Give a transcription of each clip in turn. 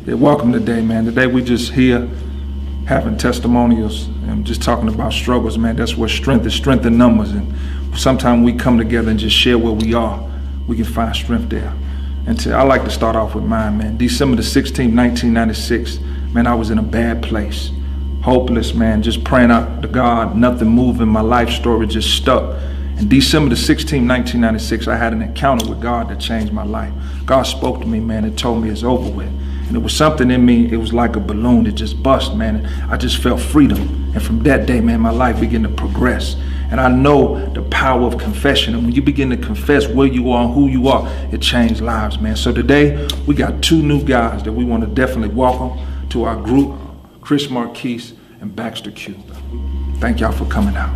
Yeah, welcome today, man. Today we just here having testimonials and just talking about struggles, man. That's where strength is, strength in numbers. And sometimes we come together and just share where we are. We can find strength there. And I like to start off with mine, man. December the 16th, 1996, man, I was in a bad place. Hopeless, man, just praying out to God, nothing moving, my life story just stuck. And December the 16th, 1996, I had an encounter with God that changed my life. God spoke to me, man, and told me it's over with. And it was something in me, it was like a balloon that just bust, man. I just felt freedom. And from that day, man, my life began to progress. And I know the power of confession. And when you begin to confess where you are and who you are, it changed lives, man. So today, we got two new guys that we want to definitely welcome to our group, Chris Marquise and Baxter Q. Thank y'all for coming out.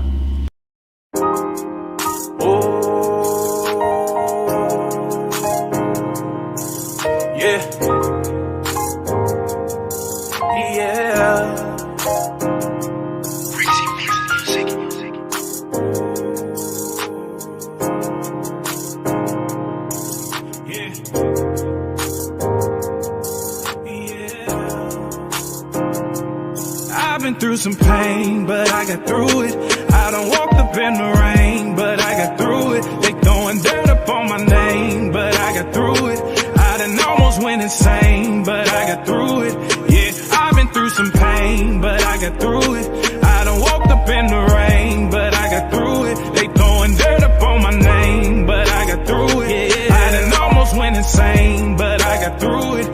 Through some pain, but I got through it. I done walked up in the rain, but I got through it. They throwing dirt up on my name, but I got through it. I done almost went insane, but I got through it. Yeah, I've been through some pain, but I got through it. I done walked up in the rain, but I got through it. They throwing dirt up on my name, but I got through it. Yeah, I done almost went insane, but I got through it.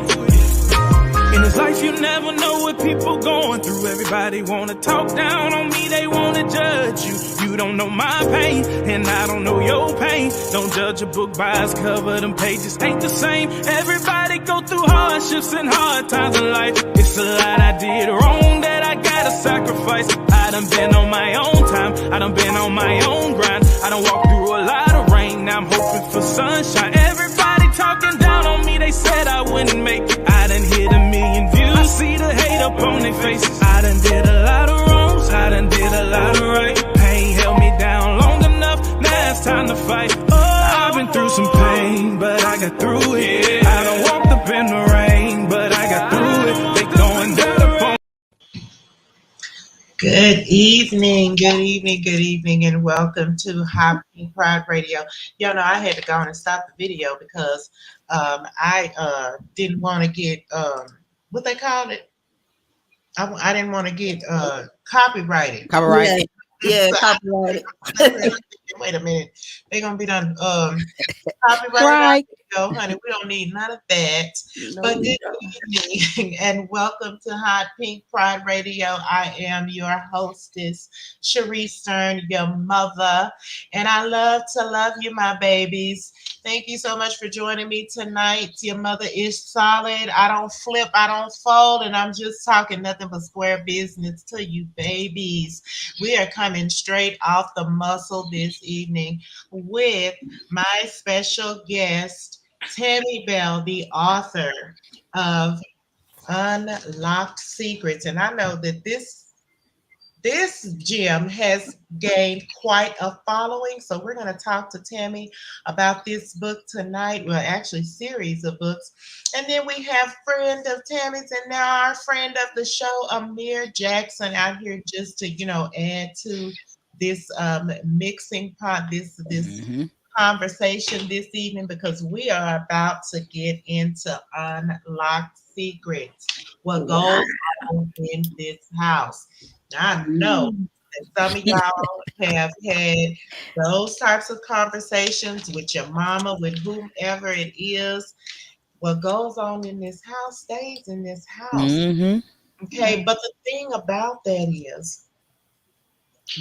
In this life you never know what people going through. Everybody wanna talk down on me, they wanna judge you. You don't know my pain, and I don't know your pain. Don't judge a book by its cover, them pages ain't the same. Everybody go through hardships and hard times in life. It's a lot I did wrong that I gotta sacrifice. I done been on my own time, I done been on my own grind. I done walked through a lot of rain, now I'm hoping for sunshine. Everybody talking down on me, they said I wouldn't make it. I done hit a million views, I see the hate up on their faces. I done did a lot of wrongs, I done did a lot of right. Pain held me down long enough, now it's time to fight. Oh, I've been through some pain, but I got through it. Yeah. I done walked up in the rain, but I got through it. They throwing dirt up on. Good evening, and welcome to Hot Pink Pride Radio. Y'all know I had to go on and stop the video because I didn't want to get what they called it. I didn't want to get copyrighted. Copyrighted. Yeah, copyrighted. Wait a minute. They're gonna be done copyrighted. Right. Honey, we don't need none of that. No, but good evening and welcome to Hot Pink Pride Radio. I am your hostess, Cherie Stern, your mother, and I love to love you, my babies. Thank you so much for joining me tonight. Your mother is solid. I don't flip, I don't fold, and I'm just talking nothing but square business to you, babies. We are coming straight off the muscle this evening with my special guest, Tammey Bell, the author of Unlocked Secrets. And I know that this gem has gained quite a following. So we're going to talk to Tammey about this book tonight. Well, actually, series of books. And then we have friend of Tammy's and now our friend of the show, Amir Jackson, out here just to, add to this mixing pot, this conversation this evening, because we are about to get into Unlocked Secrets, what goes on in this house. I know that some of y'all have had those types of conversations with your mama, with whomever it is. What goes on in this house stays in this house. Okay, but the thing about that is,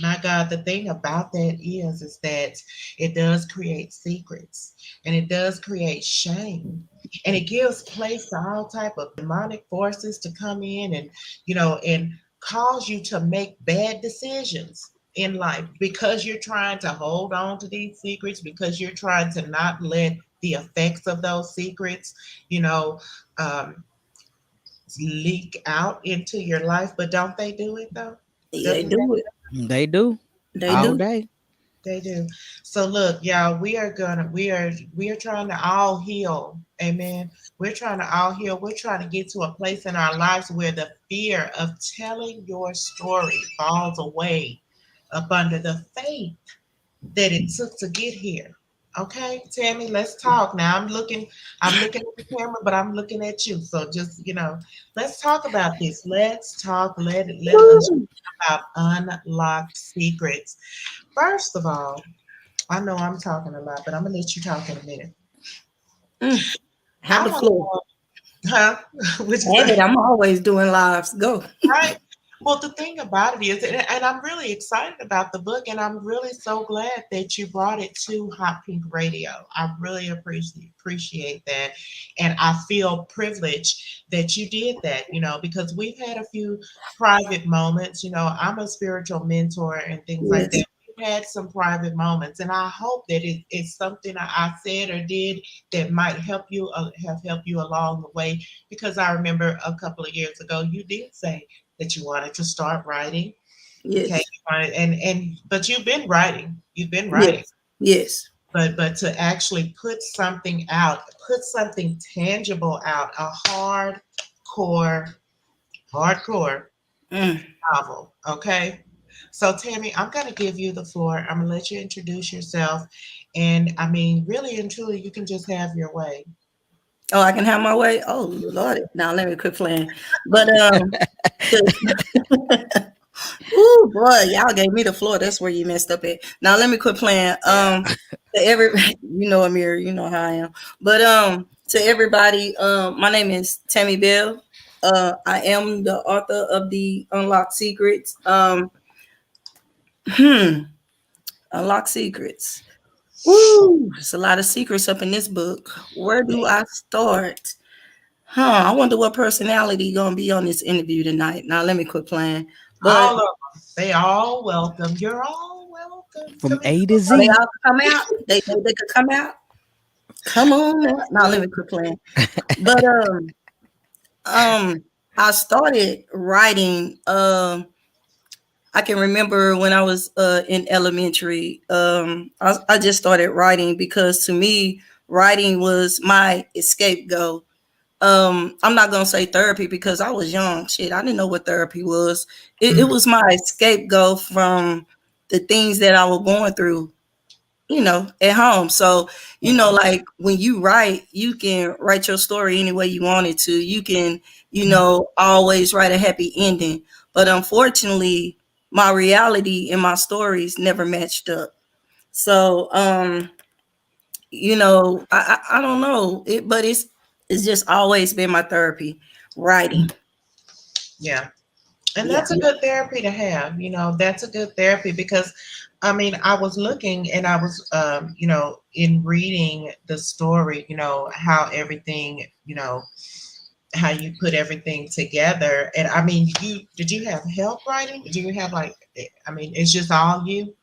my God, the thing about that is that it does create secrets and it does create shame, and it gives place to all type of demonic forces to come in and, and cause you to make bad decisions in life because you're trying to hold on to these secrets, because you're trying to not let the effects of those secrets, leak out into your life. But don't they do it though? They do it. They do. They all do. day. They do. So look, y'all, we are trying to all heal Amen. We're trying to all heal. We're trying to get to a place in our lives where the fear of telling your story falls away up under the faith that it took to get here. Okay, Tammy, let's talk. Now I'm looking at the camera, but I'm looking at you. So just, let's talk about this. Let's talk. Let us Woo. talk about unlocked secrets. First of all, I know I'm talking a lot, but I'm gonna let you talk in a minute. Mm. Have I the want to floor. know, huh? Which Hey, I'm always doing lives. Go. right? Well, the thing about it is, and I'm really excited about the book, and I'm really so glad that you brought it to Hot Pink Radio. I really appreciate that, and I feel privileged that you did that. Because we've had a few private moments. I'm a spiritual mentor and things like Yes. that. We've had some private moments, and I hope that it's something I said or did that might have helped you along the way. Because I remember a couple of years ago, you did say that you wanted to start writing. Okay, Yes. but you've been writing. You've been writing. Yes. Yes. But to actually put something out, put something tangible out, a hardcore Mm. novel. Okay. So Tammy, I'm gonna give you the floor. I'm gonna let you introduce yourself. And I mean, really and truly, you can just have your way. Oh, I can have my way. Oh Lord. Now let me quit playing. But ooh boy, y'all gave me the floor. That's where you messed up at. Now let me quit playing. To every Amir, you know how I am. But to everybody, my name is Tammey Bell. I am the author of the Unlocked Secrets. Hmm, Unlocked Secrets. Woo, there's a lot of secrets up in this book. Where do I start? I wonder what personality gonna be on this interview tonight. Now let me quit playing. But All of them. They all welcome. You're all welcome. From Come here. A to so they Z. all could come out. They could come out. Come on now. Now let me quit playing. But I started writing. I can remember when I was in elementary. I just started writing because to me, writing was my escape goal. I'm not gonna say therapy because I was young. Shit, I didn't know what therapy was. It was my scapegoat from the things that I was going through, at home. So, like when you write, you can write your story any way you wanted to. You can, always write a happy ending. But unfortunately, my reality and my stories never matched up. So, I don't know it, but it's just always been my therapy, writing. Yeah. And Yeah. that's a good therapy to have. That's a good therapy because, I mean, I was looking and I was, in reading the story, how everything, how you put everything together. And I mean, did you have help writing? Did you have I mean, it's just all you?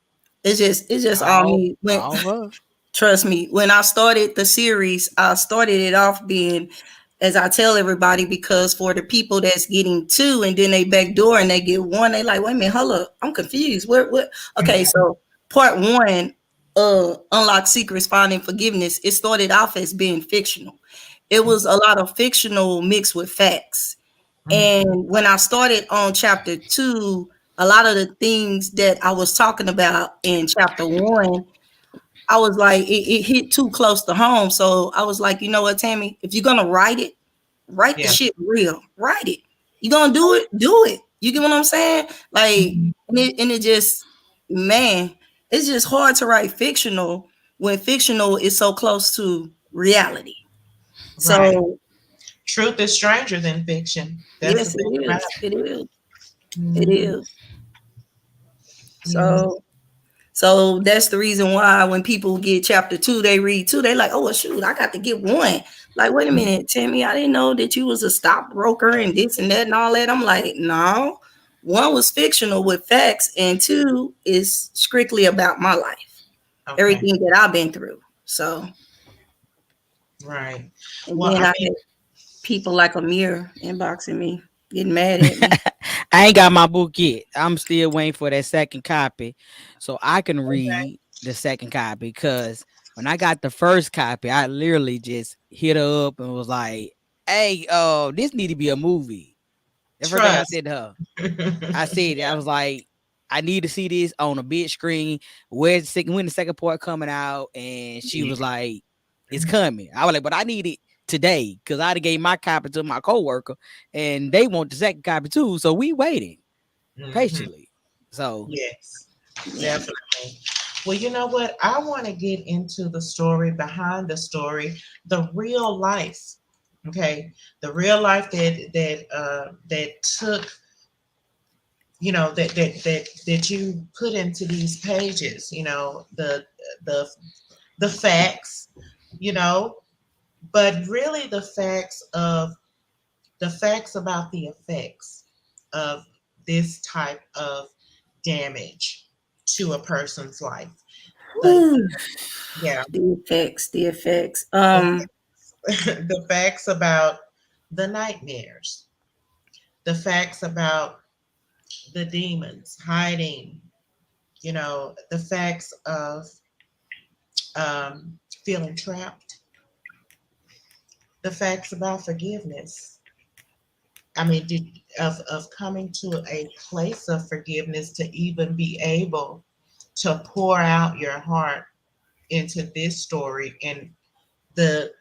It's just all All, me. all her. Trust me, when I started the series, I started it off being, as I tell everybody, because for the people that's getting two and then they backdoor and they get one, they like, wait a minute, hold up, I'm confused. What? Okay, so part one, Unlock Secrets, Finding Forgiveness, it started off as being fictional. It was a lot of fictional mixed with facts. Mhm. And when I started on chapter two, a lot of the things that I was talking about in chapter one, I was like, it hit too close to home. So I was like, you know what, Tammy, if you're gonna write it, write the Yeah. shit real. Write it. You gonna do it? Do it. You get what I'm saying? Like, Mhm. and it just, man, it's just hard to write fictional when fictional is so close to reality. Right. So Truth is stranger than fiction. That's the yes, it thing about is. It is. it. It Mhm. is. Yeah. So that's the reason why when people get chapter two, they read two, they like, oh well, shoot, I got to get one. Like, wait a minute, Timmy, I didn't know that you was a stockbroker and this and that and all that. I'm like, no, one was fictional with facts, and two is strictly about my life, Okay. everything that I've been through. So, Right. and Well, then I I mean, had people like Amir inboxing me, getting mad at me. I ain't got my book yet. I'm still waiting for that second copy so I can okay. read the second copy because When I got the first copy, I literally just hit her up and was like, "Hey, this need to be a movie." The first thing I Trust. said to her, I said, I was like, "I need to see this on a big screen. When the second part coming out?" And she was like, "It's coming." I was like, "But I need it today because I gave my copy to my coworker, and they want the second copy too. So we waiting Mhm. patiently." So Yes, Yeah. definitely. Well, you know what? I want to get into the story behind the story, the real life. Okay, the real life that took, that you put into these pages. The the facts. You know, but really the facts about the effects of this type of damage to a person's life. The Whew. Yeah, The effects. the, the facts about the nightmares, the facts about the demons hiding, the facts of feeling trapped, the facts about forgiveness. I mean, of coming to a place of forgiveness to even be able to pour out your heart into this story and the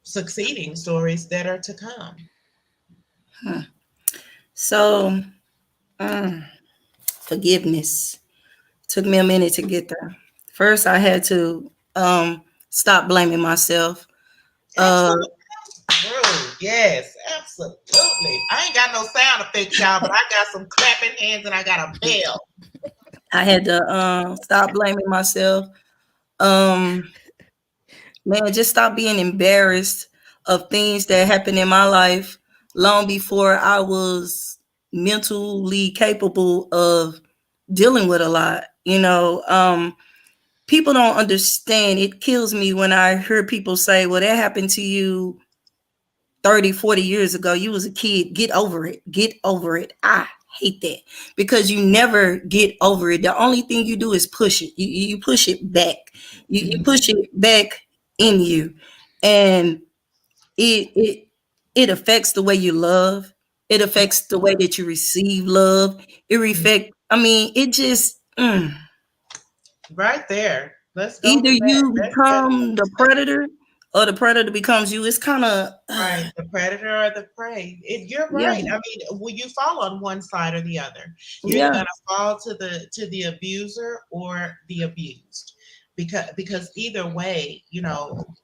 succeeding stories that are to come. So, forgiveness took me a minute to get there. First, I had to stop blaming myself. Uh, Absolutely. True. Yes, absolutely. I ain't got no sound effects, y'all, but I got some clapping hands and I got a bell. I had to stop blaming myself. Um, Man, just stop being embarrassed of things that happened in my life long before I was mentally capable of dealing with a lot. People don't understand. It kills me when I hear people say, well, that happened to you 30, 40 years ago. You was a kid. Get over it. Get over it. I hate that because you never get over it. The only thing you do is push it. You push it back. You push it back in you. And it it affects the way you love. It affects the way that you receive love. It just Right there. Let's go either with that. you become the predator or the predator becomes you. It's kind of Right, the predator or the prey. You're yeah, right. I mean, will you fall on one side or the other? You're either yeah. gonna fall to the abuser or the abused. Because either way,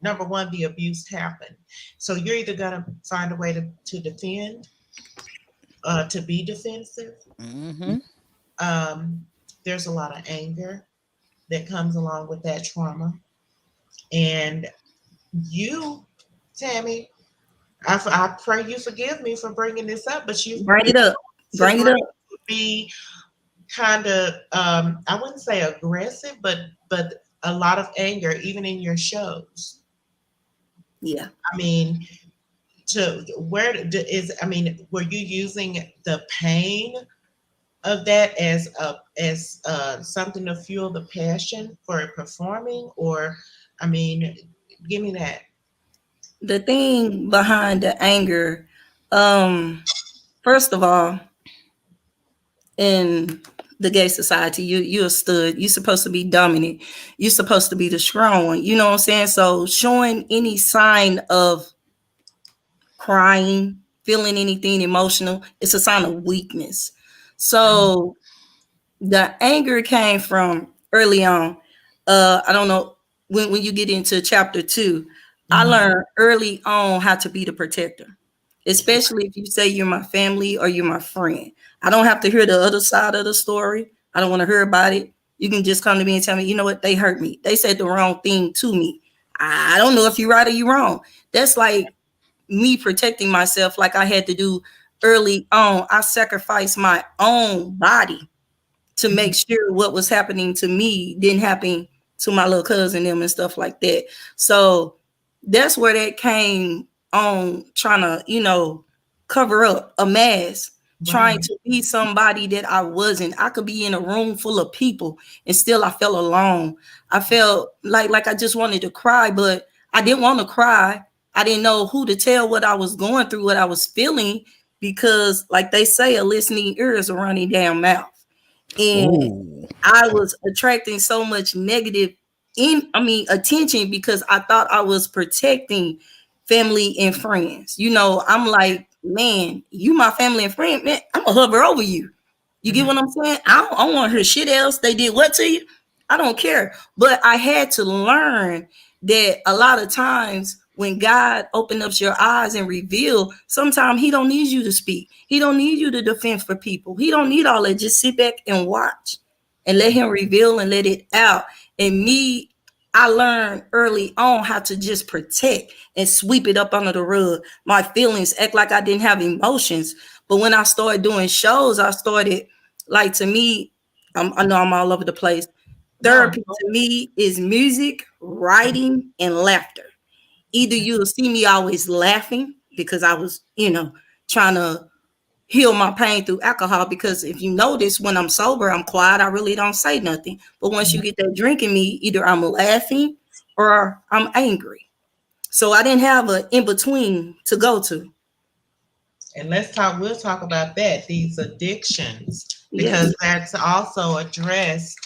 number one, the abuse happened. So you're either gonna find a way to defend, to be defensive. mm-hmm. Um, there's a lot of anger that comes along with that trauma. And you, Tammie, I pray you forgive me for bringing this up, but you've Bring been it up. to Bring it up. be kind of, I wouldn't say aggressive, but a lot of anger even in your shows. Yeah. I mean, were you using the pain of that as something to fuel the passion for performing, or I mean, give me that. The thing behind the anger, um, first of all, in the gay society, you're a stud. You're supposed to be dominant. You're supposed to be the strong one. You know what I'm saying? So showing any sign of crying, feeling anything emotional, it's a sign of weakness. So the anger came from early on. I don't know when you get into chapter 2. I Mhm. learned early on how to be the protector, especially if you say you're my family or you're my friend. I don't have to hear the other side of the story. I don't want to hear about it. You can just come to me and tell me, you know what, they hurt me. They said the wrong thing to me. I don't know if you're right or you're wrong. That's like me protecting myself, like I had to do early on. I sacrificed my own body to make sure what was happening to me didn't happen to my little cousin them and stuff like that. So that's where that came on, trying to, cover up a mask trying Right. to be somebody that I wasn't. I could be in a room full of people and still I felt alone. I felt like I just wanted to cry, but I didn't want to cry. I didn't know who to tell what I was going through, what I was feeling, because like they say, a listening ear is a running down mouth. And Ooh. I was attracting so much negative attention because I thought I was protecting family and friends. I'm like, man, you my family and friend, man, I'm gonna hover over you. You get Mhm. what I'm saying? I don't want to hear shit else. They did what to you? I don't care. But I had to learn that a lot of times when God opened up your eyes and reveal, sometimes he don't need you to speak. He don't need you to defend for people. He don't need all that. Just sit back and watch and let him reveal and let it out. And me, I learned early on how to just protect and sweep it up under the rug. My feelings, act like I didn't have emotions. But when I started doing shows, I started, like, to me, I know I'm all over the place. No. Therapy to me is music, writing, and laughter. Either you'll see me always laughing because I was, trying to heal my pain through alcohol. Because if you notice, when I'm sober, I'm quiet. I really don't say nothing. But once you get that drink in me, either I'm laughing or I'm angry. So I didn't have an in between to go to. And we'll talk about that, these addictions, Yes, because that's also addressed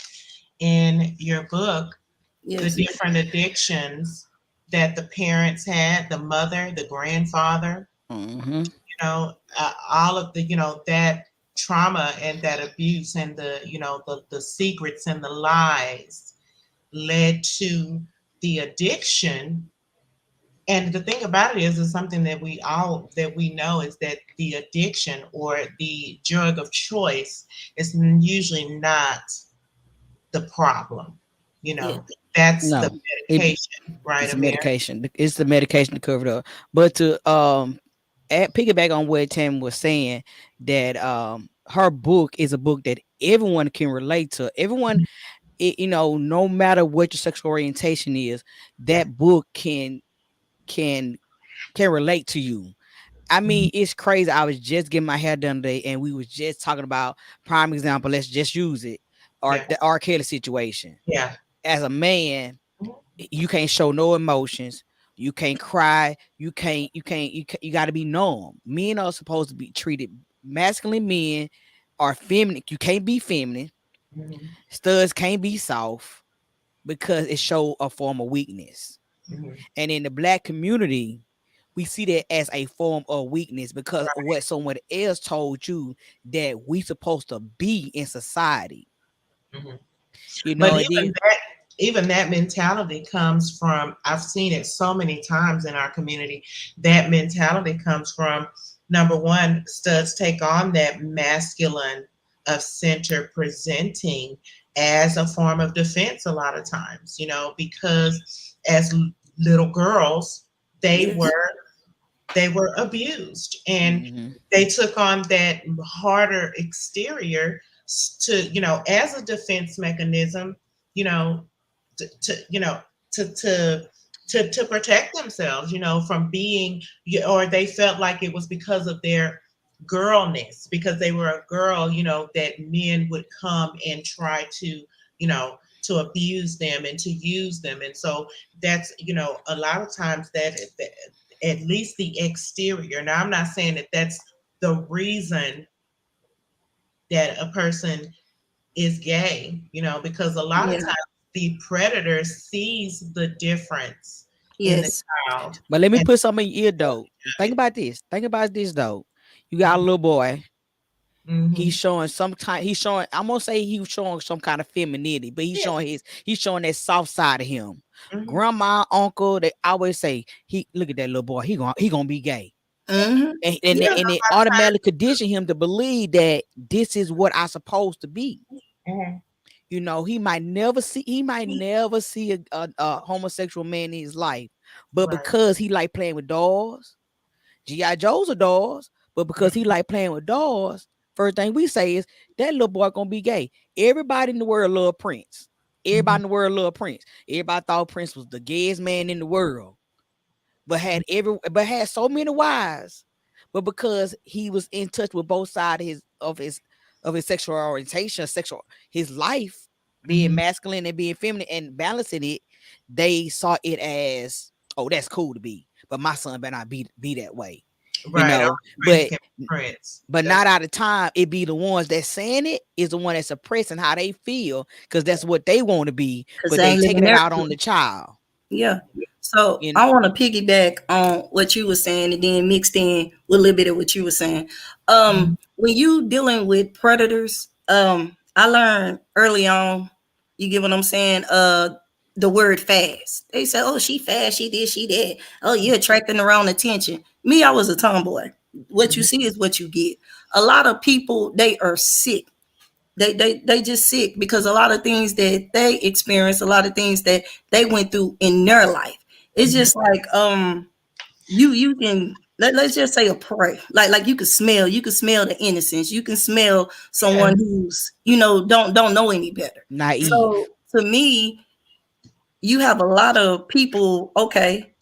in your book, the yes, different addictions that the parents had, the mother, the grandfather, Mm-hmm. all of the, that trauma and that abuse and the secrets and the lies led to the addiction. And the thing about it is something that we know is that the addiction or the drug of choice is usually not the problem. You yes, know, that's the No, it, medication, right, it's a Amir? medication. It's the medication to cover it up. But to piggyback on what Tam was saying, that her book is a book that everyone can relate to. Everyone, no matter what your sexual orientation is, Yeah. that book can can relate to you. I mean, Mhm. it's crazy. I was just getting my hair done today, and we was just talking about prime example. Let's just use it, or Yeah. the R. Kelly situation. Yeah. As a man, Mhm. you can't show no emotions. You can't cry. You got to be numb. Men are supposed to be treated. Masculine men are feminine. You can't be feminine. Mhm. Studs can't be soft because it show a form of weakness. Mhm. And in the black community, we see that as a form of weakness because of Right. what someone else told you that we supposed to be in society. Mhm. But And then even that mentality comes from, I've seen it so many times in our community. That mentality comes from, number one, studs take on that masculine of center presenting as a form of defense a lot of times, because as little girls, they yes, were they were abused, and mhm, they took on that harder exterior to, as a defense mechanism, you know to to to to protect themselves, from being, or they felt like it was because of their girlness, because they were a girl, that men would come and try to, to abuse them and to use them. And so that's, a lot of times that at least the exterior. Now, I'm not saying that that's the reason that a person is gay, because a lot of yeah, times the predator sees the difference in the yes. child. but let me And put something in your ear though. Think about this. Think about this though. You got a little boy. He's mm-hmm. showing some time. He's showing. I'm gonna say he was showing some kind of femininity, but he's Yeah. showing his. He's showing that soft side of him. Mm-hmm. Grandma, uncle, they always say, "He look at that little boy. He gonna be gay," Yeah. Mm-hmm. Yeah. and they automatically condition him to believe that this is what I'm supposed to be. Mhm. He might never see a homosexual man in his life, but Right. because he like playing with dolls, GI Joes are dolls, but because he like playing with dolls, first thing we say is that little boy gonna be gay. Everybody in the world love Prince. Everybody Mhm. in the world love Prince. Everybody thought Prince was the gayest man in the world, but had so many wives. but because he was in touch with both sides of his sexual orientation, his life being masculine and being feminine and balancing it, they saw it as, oh, that's cool to be, but my son better not be that way, Right. Our friends but can be friends. not out of time, it be the ones that saying it is the one that's suppressing how they feel because that's what they want to be, because but they they ain't living taking it their out truth. on the child. Yeah. So You know? I want to piggyback on what you were saying and then mixed in with a little bit of what you were saying. When you dealing with predators, I learned early on, you get what I'm saying? The word fast. They say, oh, she fast, she this, she that. Oh, you're attracting the wrong attention. Me, I was a tomboy. What you see is what you get. A lot of people, they are sick. They just sick because a lot of things that they experience, a lot of things that they went through in their life. It's just like you can let's just say a prey. Like you can smell the innocence. You can smell someone who's, don't know any better. Naive. So to me, you have a lot of people, okay,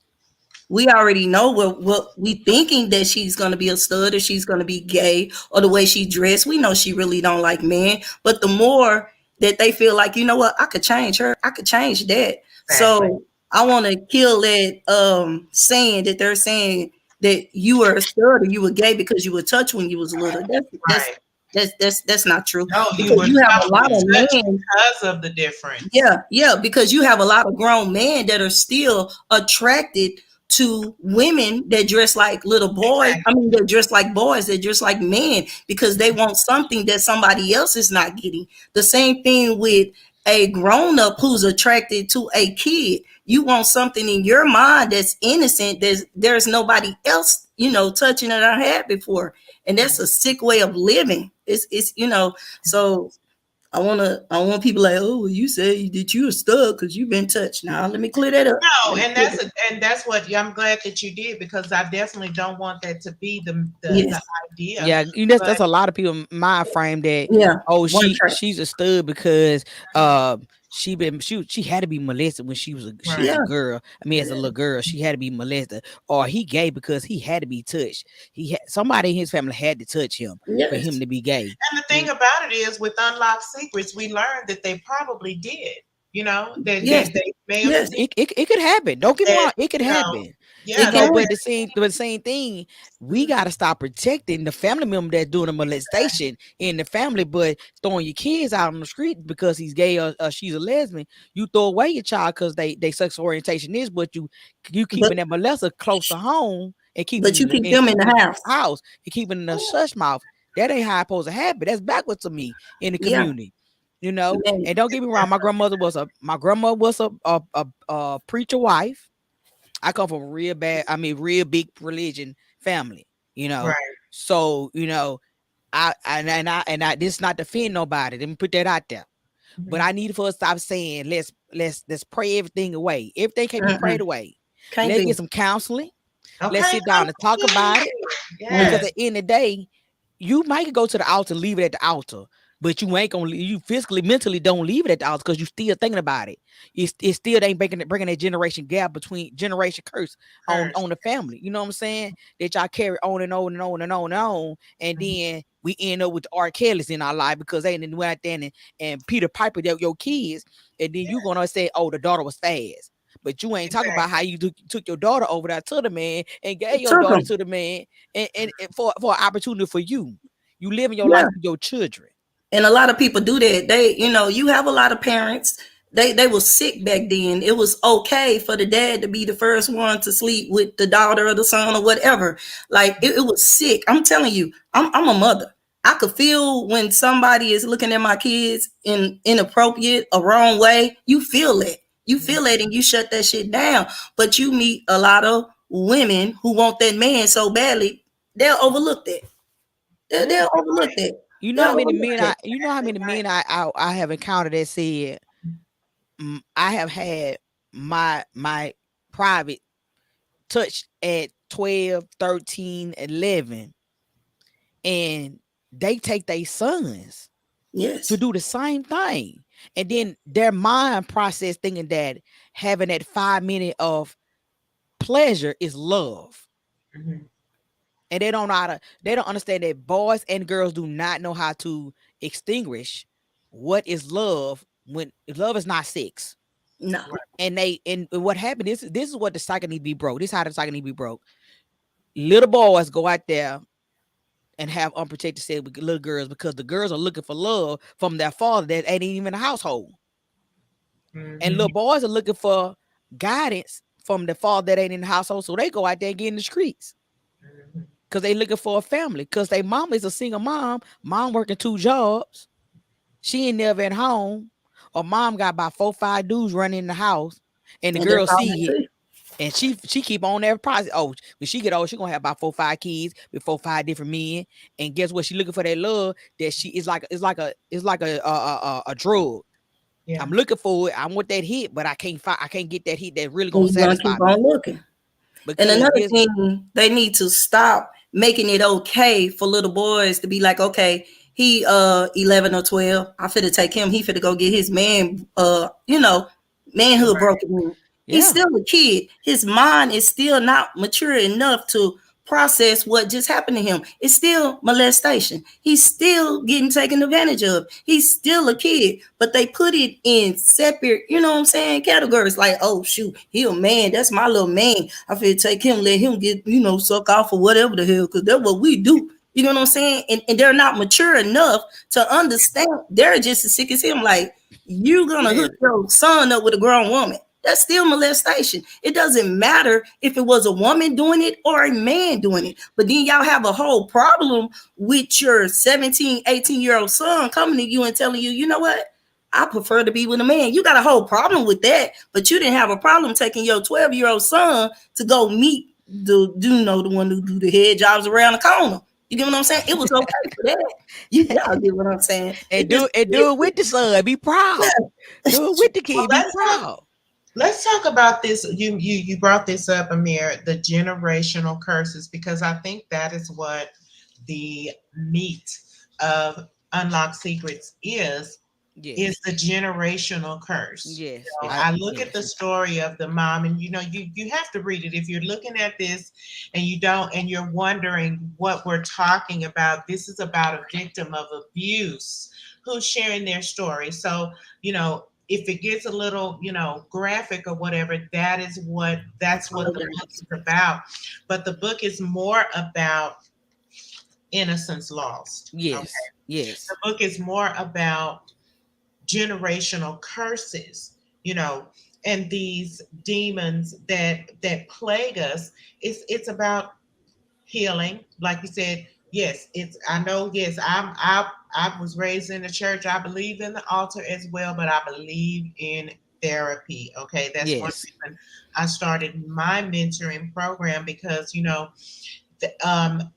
we already know what we thinking that she's gonna be a stud or she's gonna be gay or the way she dressed. We know she really don't like men, but the more that they feel like, you know what, I could change her, I could change that. Exactly. So I want to kill that saying that they're saying that you were a stud or you were gay because you were touched when you was little. Right. That's not true No, you because were you have a lot of touched men. because of the difference. Yeah, because you have a lot of grown men that are still attracted to women that dress like little boys. I Exactly. mean, they dress like boys, they dress like men because they want something that somebody else is not getting. The same thing with a grown up who's attracted to a kid. You want something in your mind that's innocent, there's nobody else, touching it or had before. And that's a sick way of living. So I want people like, oh, well, you say that you're stuck because you've been touched. Now let me clear that up. No, and that's what I'm glad that you did because I definitely don't want that to be the Yes. idea. Yeah, that's But a lot of people mind frame that, Yeah. oh, One track. she's a stud because she had to be molested when she was Right. a Yeah. girl. I mean, as a little girl, she had to be molested, or he gay because he had to be touched. Somebody in his family had to touch him for him Yes. to be gay. And the thing about it is, with Unlocked Secrets, we learned that they probably did. You know, Yes. they may have Yes. seen It could happen. Don't get me that. wrong. It could You know, happen. yeah, It they But can. the same thing, we gotta stop protecting the family member that's doing a molestation in the family, but throwing your kids out on the street because he's gay or she's a lesbian. You throw away your child because they sexual orientation is, but you But keeping that molester close to home and but you keep them in keeping the it in house. the house and keeping it in the shush mouth. That ain't how it's supposed to happen. That's backwards to me in the Yeah. community. You know, Man. and don't get me wrong, my grandma was a preacher wife. I come from a real big religion family, right. So, I this is not defend nobody. Let me put that out there. But I need for us to stop saying let's pray everything away. Everything can't be prayed Mm-mm. away. Can't Let's be. get some counseling. Let's Okay, sit down and talk about it. Because yes, at the end of the day, you might go to the altar, leave it at the altar, but you ain't gonna you physically, mentally don't leave it at the altar because you still thinking about it. It still ain't bringing that generation gap between generation curse curse. on the family. You know what I'm saying? That y'all carry on and on and on and on and on, and then we end up with the R. Kellys in our life because they didn't went out there and Peter Piper your kids, and then you gonna say, oh, the daughter was fast. But you ain't talking about Exactly. how you took your daughter over there to the man and gave It your took daughter them. to the man and for an opportunity for you. You living your Yeah. life with your children. And a lot of people do that. You have a lot of parents. They were sick back then. It was okay for the dad to be the first one to sleep with the daughter or the son or whatever. Like it was sick. I'm telling you, I'm a mother. I could feel when somebody is looking at my kids in inappropriate or wrong way. You feel it. You feel it and you shut that shit down. But you meet a lot of women who want that man so badly, they'll overlook that. Ooh, They'll overlook that. You know They'll how many overlook men that. I have encountered that said, I have had my private touched at 12, 13, 11, and they take their sons to Yes. do the same thing. And then their mind process thinking that having that 5 minute of pleasure is love. Mhm. and they don't know how to. They don't understand that boys and girls do not know how to extinguish what is love when love is not sex. No. Right. And what happened is this is what the cycle need to be broke. This is how the cycle need to be broke. Little boys go out there and have unprotected sex with little girls because the girls are looking for love from their father that ain't even in the household. And Mm-hmm. little boys are looking for guidance from the father that ain't in the household. So they go out there and get in the streets Mm-hmm. because they looking for a family. Because their mom is a single mom working 2 jobs. She ain't never at home. Or mom got about 4, 5 dudes running in the house. And the And that's girl all I see it. see. And she keep on that process. Oh, when she get old, she gonna have about 4, 5 kids with 4, 5 different men. And guess what? She looking for that love that she is like a drug. Yeah. I'm looking for it. I want that hit, but I can't get that hit that really gonna And you're gonna satisfy keep on me. looking. And Because another guess thing, they need to stop making it okay for little boys to be like, okay, he 11 or 12. I finna take him. He finna go get his manhood Right. broken in. He's yeah, still a kid. His mind is still not mature enough to process what just happened to him. It's still molestation. He's still getting taken advantage of. He's still a kid, but they put it in separate, you know what I'm saying, categories like, oh shoot, he a man. That's my little man. I feel take him, let him get, suck off or whatever the hell, because that's what we do. You know what I'm saying? And they're not mature enough to understand. They're just as sick as him. Like, you're gonna hook very. your son up with a grown woman. That's still molestation. It doesn't matter if it was a woman doing it or a man doing it. But then y'all have a whole problem with your 17, 18-year-old son coming to you and telling you, you know what? I prefer to be with a man. You got a whole problem with that, but you didn't have a problem taking your 12-year-old son to go meet the one who do the head jobs around the corner. You get what I'm saying? It was okay for that. Y'all get what I'm saying? And do it with the son. Be proud. Do it with the Well, kid. Be proud. let's talk about this. You brought this up, Amir, the generational curses, because I think that is what the meat of Unlocked Secrets is Yes. the generational curse. Yes. I look at the Yes. story of the mom, and you have to read it if you're looking at this and you don't, and you're wondering what we're talking about. This is about a victim of abuse who's sharing their story. So, if it gets a little, graphic or whatever, that's what the book is about. But the book is more about innocence lost. Okay. Yes. Yes. The book is more about generational curses, and these demons that plague us. It's about healing, like you said. Yes, it's I know. Yes, I was raised in the church. I believe in the altar as well, but I believe in therapy. Okay, that's one Yes. reason I started my mentoring program, because the,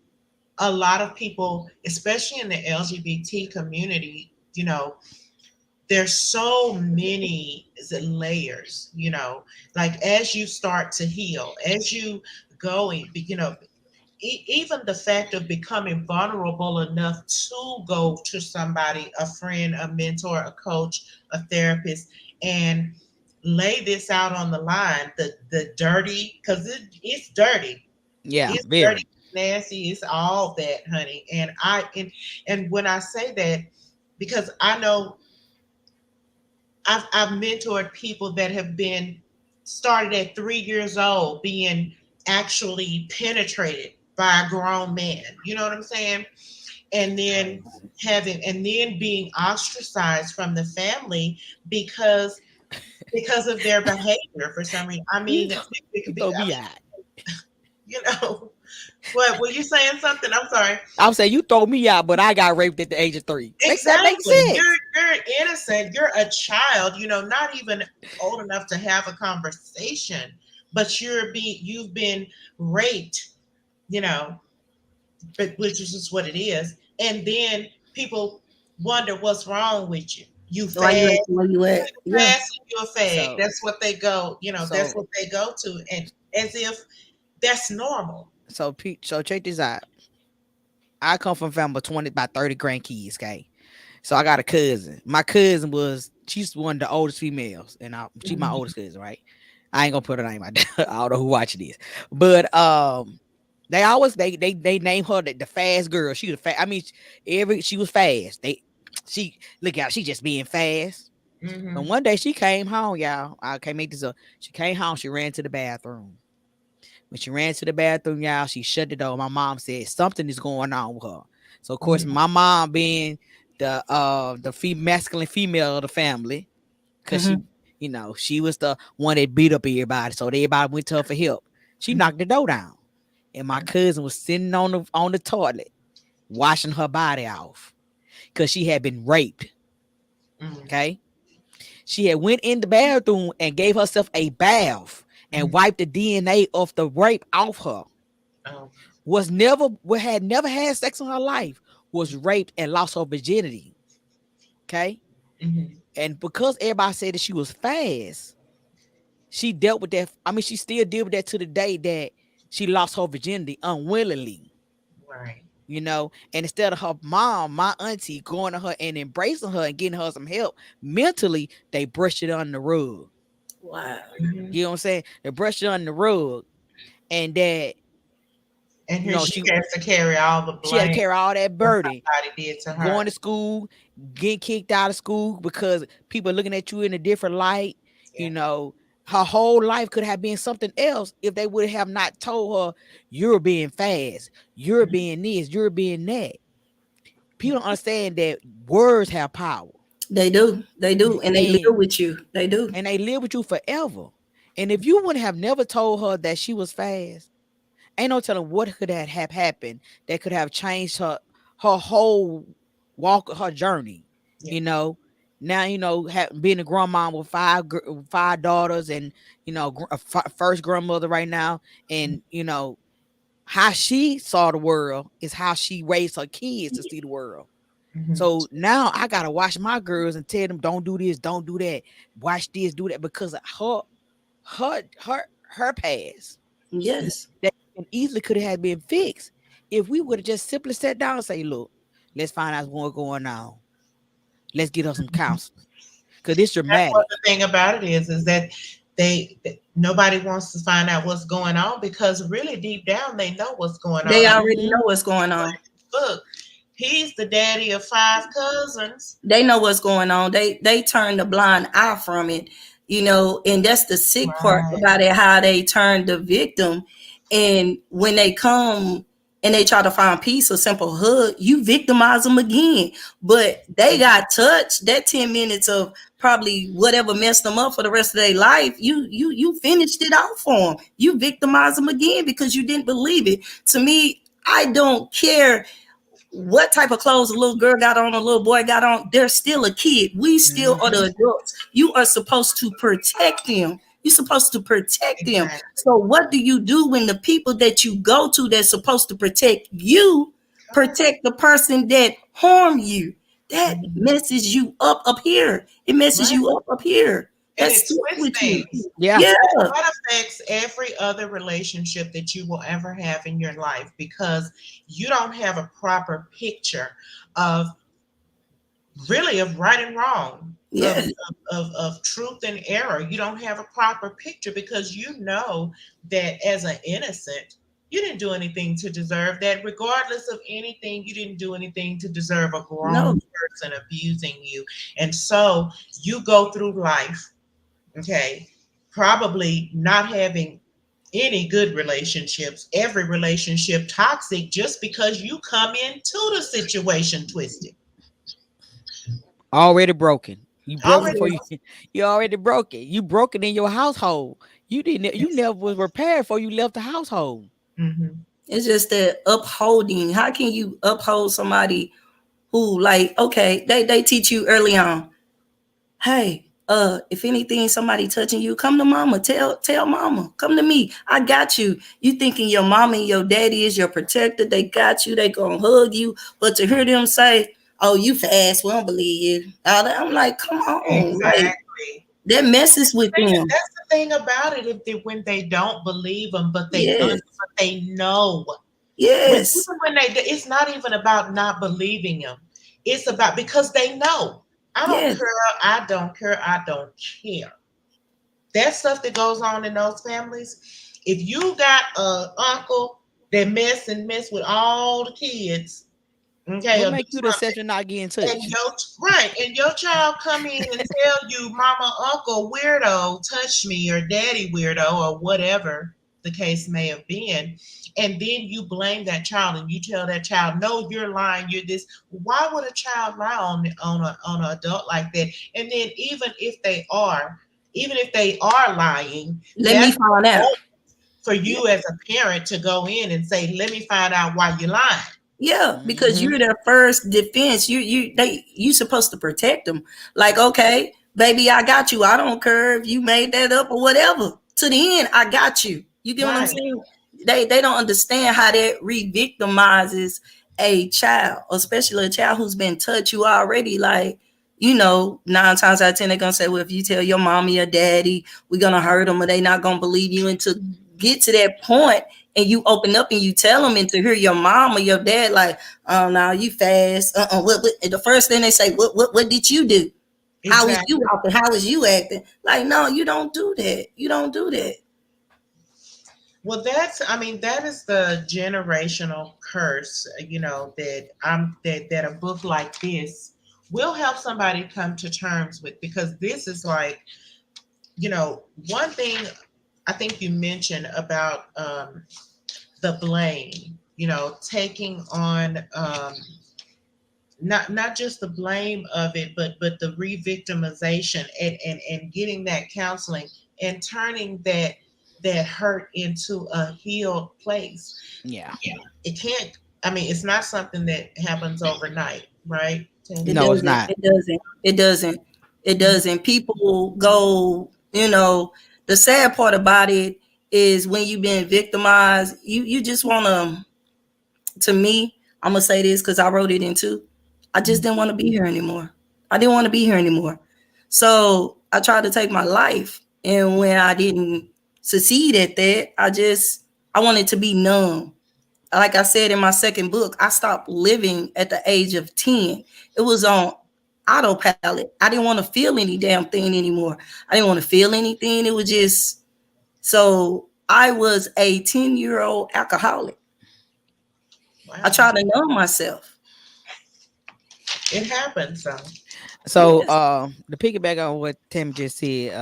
a lot of people, especially in the LGBT community, there's so many layers, like as you start to heal, as you go, even the fact of becoming vulnerable enough to go to somebody, a friend, a mentor, a coach, a therapist, and lay this out on the line, the dirty, because it's dirty. Yeah. It's dirty, Very. nasty, it's all that, honey. And when I say that, because I know I've mentored people that have been started at 3 years old, being actually penetrated by a grown man. You know what I'm saying? And then being ostracized from the family because of their behavior for some reason. I You, mean, it you could be. throw me out. You know, what were you saying something? I'm sorry. I'm saying you throw me out, but I got raped at the age of 3. That makes Exactly. sense. You're innocent. You're a child, not even old enough to have a conversation, but you've been raped, you know, which is just what it is. And then people wonder what's wrong with you. You Why you fast, at where you at? Yeah. fast, you're a fag. So That's what they go, that's so what they go to. And as if that's normal. so Pete, so check this out. I come from a family of 20 by 30 grandkids, okay? So I got a cousin. My cousin she's one of the oldest females, and she's my Mhm. oldest cousin, right? I ain't gonna put her name out there. I don't know who watching this. But They always they name her the fast girl. She was fast. I mean, she was fast. She look out. She just being fast. And Mm-hmm. one day she came home, y'all. I can't make this up. She came home. She ran to the bathroom. When she ran to the bathroom, y'all, she shut the door. My mom said something is going on with her. So of course, Mm-hmm. my mom being the masculine female of the family, because Hmm. she was the one that beat up everybody. So everybody went to her for help. She knocked the door down. And my cousin was sitting on the toilet washing her body off because she had been raped. Mm-hmm. Okay. She had went in the bathroom and gave herself a bath and wiped the DNA of the rape off her. Oh. Had never had sex in her life, was raped and lost her virginity. Okay. Mm-hmm. And because everybody said that she was fast, she dealt with that. I mean, she still deal with that to the day that she lost her virginity unwillingly. Right. And instead of her mom, my auntie, going to her and embracing her and getting her some help mentally, they brushed it on the rug. Wow. Mm-hmm. You know what I'm saying? They brushed it on the rug, and that And here she she has to carry all the she had to blame carry all that what burden, somebody did to her. going to school, getting kicked out of school because people are looking at you in a different light. Yeah. You know, her whole life could have been something else if they would have not told her, "You're being fast, you're being this, you're being that." People don't understand that words have power, They do. They do. And they live and with you. They do. they live with you forever. And if you would have never told her that she was fast, ain't no telling what could have happened that could have changed her whole walk, her journey. Yeah. You know, now being a grandma with five daughters, and first grandmother right now, and how she saw the world is how she raised her kids to see the world. Mm-hmm. So now I gotta watch my girls and tell them, don't do this, don't do that, watch this, do that, because of her past Yes. that easily could have been fixed if we would have just simply sat down and say, look, let's find out what's going on. Let's get her some counseling. Because it's That's what dramatic. the thing about it is that nobody wants to find out what's going on because really deep down they know what's going They on. already Mm-hmm. know what's going on. Look, he's the daddy of 5 cousins. They know what's going on. They turn the blind eye from it, and that's the sick part Right. about it, how they turn the victim. And when they come and they try to find peace, a simple hug, you victimize them again. But they got touched. That 10 minutes of probably whatever messed them up for the rest of their life, you finished it out for them. You victimize them again because you didn't believe it. To me, I don't care what type of clothes a little girl got on, a little boy got on. They're still a kid. We still are the Mm-hmm. adults. You are supposed to protect them. You're supposed to protect them. Exactly. So what do you do when the people that you go to that's supposed to protect you Come on. protect the person that harm you? That Mhm. messes you up here. It messes Right. you up here. And That it sticks twists with you. things. Yeah. Yeah. That affects every other relationship that you will ever have in your life because you don't have a proper picture of really of right and wrong, Yeah. of truth and error. You don't have a proper picture because you know that as an innocent, you didn't do anything to deserve that. Regardless of anything, you didn't do anything to deserve a No. grown person abusing you. And so you go through life, okay, probably not having any good relationships, every relationship toxic just because you come into the situation twisted. Already broken. You broke Already. before you you already broke it. You broke it in your household. You never was prepared for you left the household. Mm-hmm. It's just that upholding. How can you uphold somebody who, like, okay, they teach you early on, hey, if anything, somebody touching you, come to mama. Tell mama. Come to me. I got you. You thinking your mama and your daddy is your protector. They got you. They gonna hug you. But to hear them say, oh, you fast, we don't believe you. I'm like, come on. Like, Exactly. that messes with them. That's the thing about it. If they, when they don't believe them, but Yes. but they know. Yes. Even when it's not even about not believing them. It's about because they know. I don't Yes. care. I don't care. I don't care. That stuff that goes on in those families. If you got a uncle that mess with all the kids. Okay, What or do make you the something. exception not getting And touched? your child come in and tell you, Mama, Uncle, weirdo, touch me, or Daddy, weirdo, or whatever the case may have been, and then you blame that child and you tell that child, no, you're lying, you're this. Why would a child lie on an adult like that? And then even if they are lying, Let me that's find out. for Yeah. you as a parent to go in and say, let me find out why you're lying. Yeah, because Hmm. you're their first defense. You supposed to protect them. Like, okay, baby, I got you. I don't care if you made that up or whatever. To the end, I got you. You get what I'm Right, saying? They don't understand how that re-victimizes a child, especially a child who's been touched. You already like, 9 times out of 10 they're gonna say, well, if you tell your mommy or daddy, we're gonna hurt them, or they not gonna believe you. And to get to that point, and you open up and you tell them, and to hear your mom or your dad like, oh no, you fast. What, the first thing they say, what did you do? How was you exactly. acting? How was you acting? Like, no, you don't do that. You don't do that. Well, I mean, that is the generational curse, that a book like this will help somebody come to terms with, because this is like, one thing I think you mentioned about the blame, taking on, not just the blame of it, but the re-victimization, and getting that counseling, and turning that hurt into a healed place. Yeah. It can't, I mean, it's not something that happens overnight, right, It Tammy? No, it's doesn't. not. It doesn't. It doesn't. It doesn't. People go, the sad part about it is when you've been victimized, you just want to me, I'm going to say this because I wrote it in too. I just didn't want to be here anymore. I didn't want to be here anymore. So I tried to take my life. And when I didn't succeed at that, I wanted to be numb. Like I said in my second book, I stopped living at the age of 10. It was on autopilot. I didn't want to feel any damn thing anymore. I didn't want to feel anything. It was just, so I was a 10-year-old alcoholic. I Wow, tried to numb myself. it happens. So So, Yes. to piggyback on what Tim just said,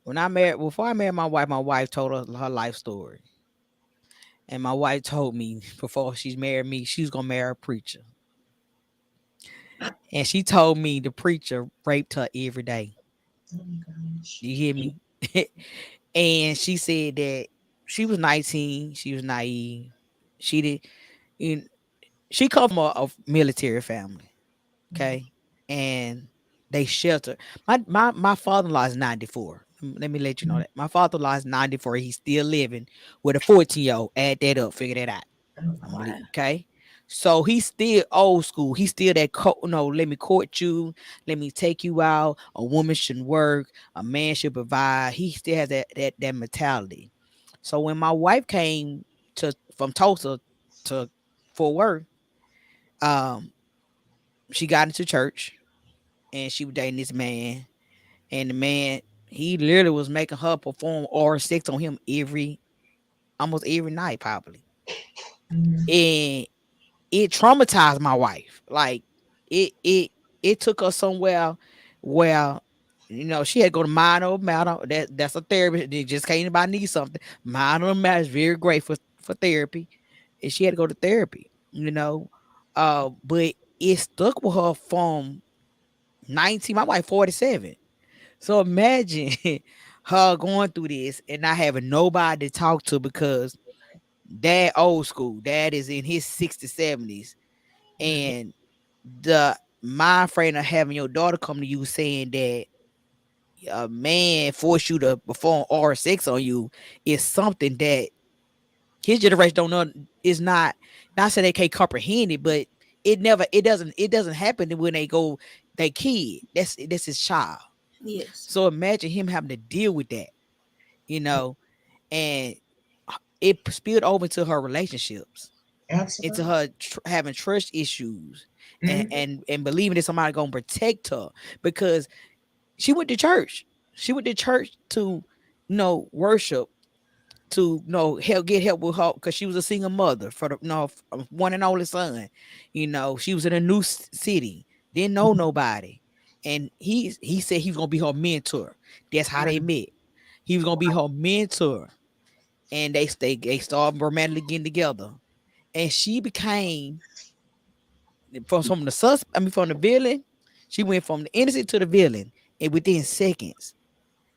before I married my wife told her life story, and my wife told me before she's married me, she's gonna marry a preacher, and she told me the preacher raped her every day. oh my gosh. You hear me? And she said that she was 19, she was naive, she did, you she come from a military family, okay, and they shelter. My father-in-law is 94. Let me let you know that my father-in-law is 94. He's still living with a 14-year-old. Add that up, figure that out. Oh, I'm wow. gonna leave, okay. So he's still old school. He's still that no, let me court you, let me take you out. A woman shouldn't work, a man should provide. He still has that mentality. So when my wife came to from Tulsa to Fort Worth, um, she got into church and she was dating this man, and the man, he literally was making her perform oral sex on him almost every night, probably. Mhm. And it traumatized my wife. Like it took her somewhere where she had to go to mind over matter. That's a therapy. They just can't anybody need something. Mind over matter is very great for therapy. And she had to go to therapy. But it stuck with her from 19. My wife 47. So imagine her going through this and not having nobody to talk to because dad old school. Dad is in his 60s, 70s. Right. And the mind frame of having your daughter come to you saying that a man forced you to perform R6 on you is something that his generation don't know, is not saying they can't comprehend it, but it doesn't happen when they kid. That's his child. Yes. So imagine him having to deal with that, you know, and it spilled over into her relationships, into Absolutely. her having trust issues, and, Mhm. and and believing that somebody gonna protect her because she went to church. She went to church to worship, to help get help with her because she was a single mother for the one and only son. She was in a new city, didn't know nobody, and he said he was gonna be her mentor. That's how they met. He was gonna be her mentor, and they started romantically getting together, and she became from the from the villain. She went from the innocent to the villain, and within seconds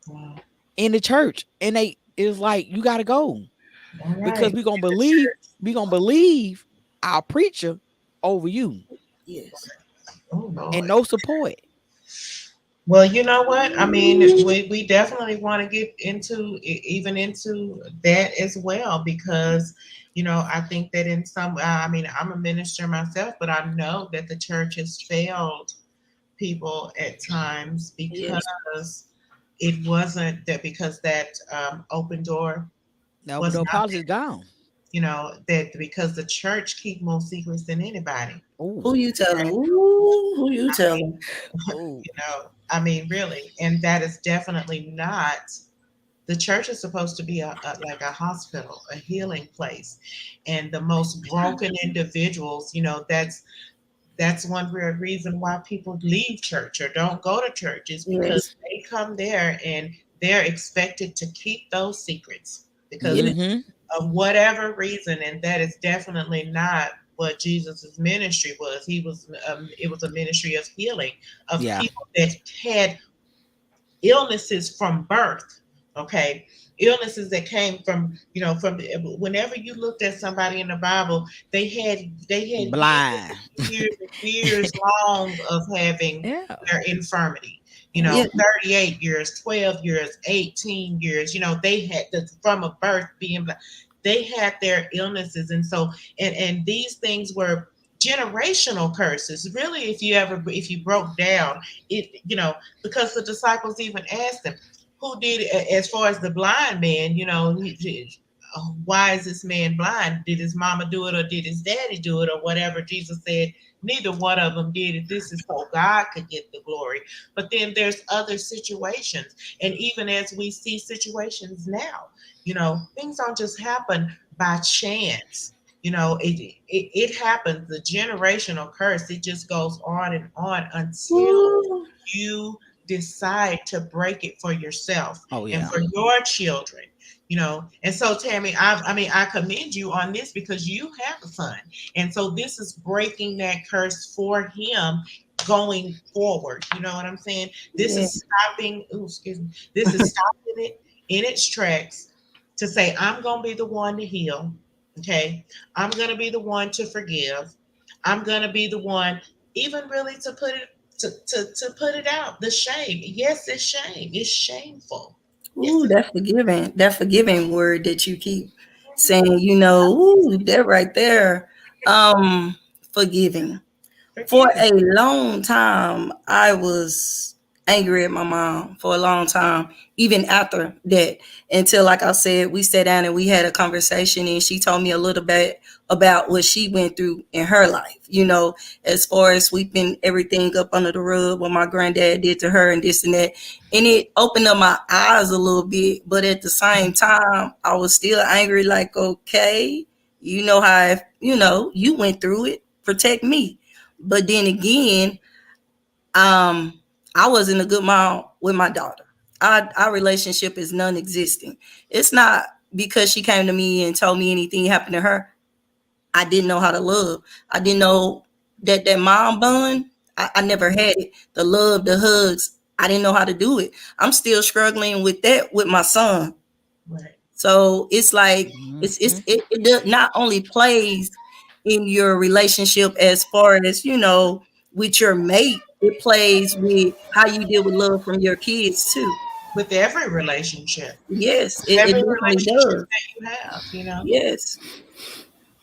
Wow. in the church, and it was like, you gotta go All because right. we gonna believe our preacher over you, Yes. Oh and Lord. no support. Well, you know what? I mean, we definitely want to get into even into that as well because, I think that in some, I mean, I'm a minister myself, but I know that the church has failed people at times Yes. because it wasn't that because that open door Now, but was the not policy is gone. that because the church keep more secrets than anybody. Oh, Who you telling? Ooh, who you telling? oh, I mean, really, and that is definitely not. The church is supposed to be like a hospital, a healing place, and the most broken individuals. That's one real reason why people leave church or don't go to church is because Yes. they come there and they're expected to keep those secrets because Yes. mm-hmm. of whatever reason, and that is definitely not what Jesus's ministry was. It was a ministry of healing of Yeah, people that had illnesses from birth. Okay, illnesses that came from whenever you looked at somebody in the Bible, they had blind. years and years long of having Yeah, their infirmity. Yeah. 38 years, 12 years, 18 years. They had from a birth being black. They had their illnesses, and so and these things were generational curses. Really, if you broke down it, because the disciples even asked him, "Who did it?" As far as the blind man, why is this man blind? Did his mama do it or did his daddy do it or whatever? Jesus said, neither one of them did it. This is so God could get the glory. But then there's other situations. And even as we see situations now, things don't just happen by chance. It happens, the generational curse, it just goes on and on until Ooh. you decide to break it for yourself oh and yeah, for your children. And so Tammey, I mean, I commend you on this because you have a son, and so this is breaking that curse for him going forward. You know what I'm saying? This Yeah. is stopping. Ooh, excuse me. This is stopping it in its tracks to say, I'm gonna be the one to heal. Okay, I'm gonna be the one to forgive. I'm gonna be the one, even really to put it to put it out. The shame. Yes, it's shame. It's shameful. Yes, Ooh, that forgiving word that you keep saying, ooh, that right there. Um, Forgiving. For forgiving. a long time, I was angry at my mom for a long time, even after that. Until, like I said, we sat down and we had a conversation, and she told me a little bit about what she went through in her life, as far as sweeping everything up under the rug, what my granddad did to her and this and that. And it opened up my eyes a little bit. But at the same time, I was still angry, like, okay, how, you went through it, protect me. But then again, I wasn't a good mom with my daughter. Our relationship is non-existent. It's not because she came to me and told me anything happened to her. I didn't know how to love. I didn't know that mom bond. I never had it. The love, the hugs. I didn't know how to do it. I'm still struggling with that with my son. Right. So it's like mm-hmm. it does not only plays in your relationship as far as with your mate, it plays with how you deal with love from your kids too. With every relationship, Yes, it every definitely relationship does. that you have. Yes.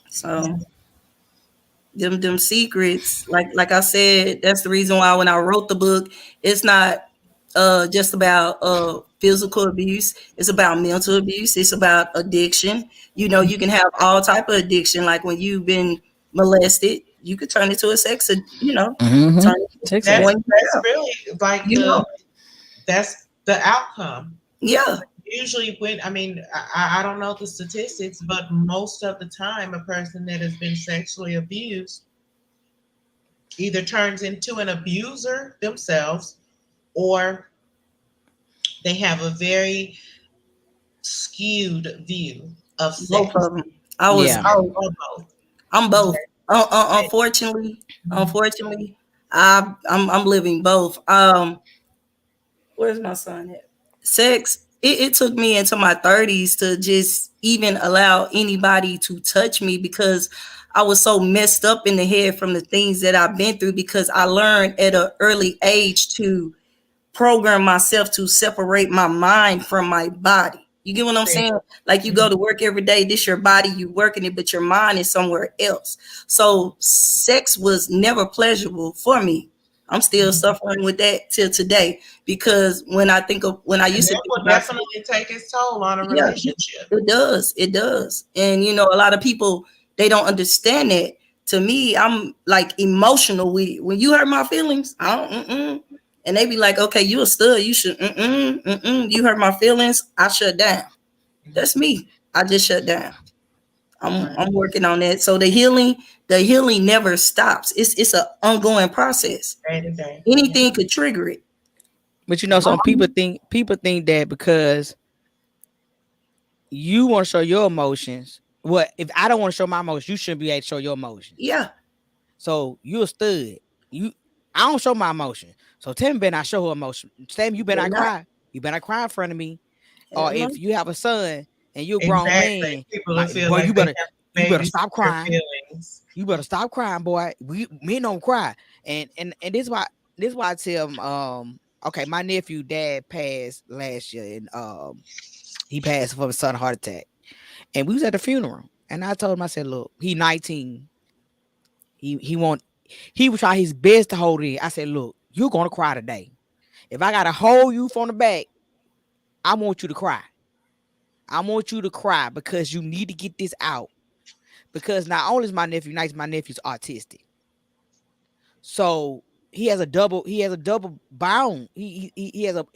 So them secrets, like I said, that's the reason why when I wrote the book, it's not just about physical abuse. It's about mental abuse. It's about addiction. You can have all type of addiction. Like when you've been molested, you could turn it to a Mm-hmm. turn it to Sex That's going addict. to that's jail. really like You know, that's the outcome. yeah, usually when, I mean, I don't know the statistics, but most of the time, a person that has been sexually abused either turns into an abuser themselves, or they have a very skewed view of Both sex, of them. I was. Yeah. or both. I'm Yeah. both. Unfortunately, Mhm. unfortunately, I'm living both. Where's my son at? Sex. It took me into my 30s to just even allow anybody to touch me because I was so messed up in the head from the things that I've been through. Because I learned at an early age to program myself to separate my mind from my body. You get what I'm saying? Like you go Mhm. to work every day, this your body, you working it, but your mind is somewhere else. So sex was never pleasurable for me. I'm still Mhm. suffering with that till today because when I think of when I And used to that think will about sex, definitely take its toll on a yeah, relationship. it does. It does. And you know, a lot of people they don't understand that. To me, I'm like emotional with it. When you hurt my feelings, I don't and they be like, okay, you a stud. You should you hurt my feelings. I shut down. That's me. I just shut down. Right. I'm working on that. So the healing never stops. It's an ongoing process. Day to day. Yeah. Anything could trigger it. But you know, Mhm. some people think that because you want to show your emotions. What if I don't want to show my emotions? You shouldn't be able to show your emotions. Yeah. So you a stud. You I don't show my emotions. So Tammy better not show her emotion. Tammy, you better They're not not. cry. You better not cry in front of me. Or Hell no. if you have a son and you're a grown Exactly. man, People will my feel boy, like you they better have to you better babysit stop their crying. feelings. You better stop crying, boy. We men don't cry. And this why I tell him, okay, my nephew dad passed last year and he passed from a sudden heart attack. And we was at the funeral. And I told him, I said, look, he 19. He want he would try his best to hold it. I said, look, you're gonna cry today. If I gotta hold you from the back, I want you to cry. I want you to cry because you need to get this out. Because not only is my nephew nice, my nephew's autistic. So he has a double bound. He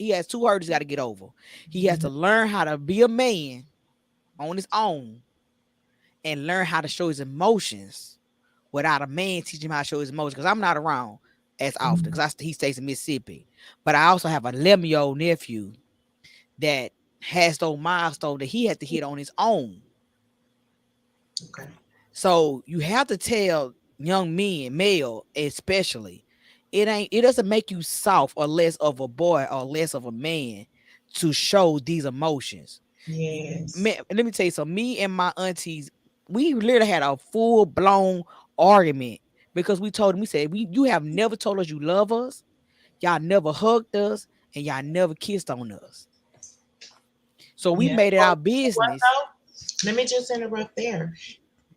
has two hurdles got to get over. He has to learn how to be a man on his own and learn how to show his emotions without a man teaching him how to show his emotions. Because I'm not around as often Mhm. because he stays in Mississippi. But I also have a 11-year-old nephew that has those milestones that he had to hit on his own. Okay. So you have to tell young men, male especially, it doesn't make you soft or less of a boy or less of a man to show these emotions. Yes. Man, let me tell you something. Me and my aunties, we literally had a full blown argument because we told them, we said, you have never told us you love us, y'all never hugged us, and y'all never kissed on us. So we Yeah. made it Well, our you know what business. though? Let me just interrupt there.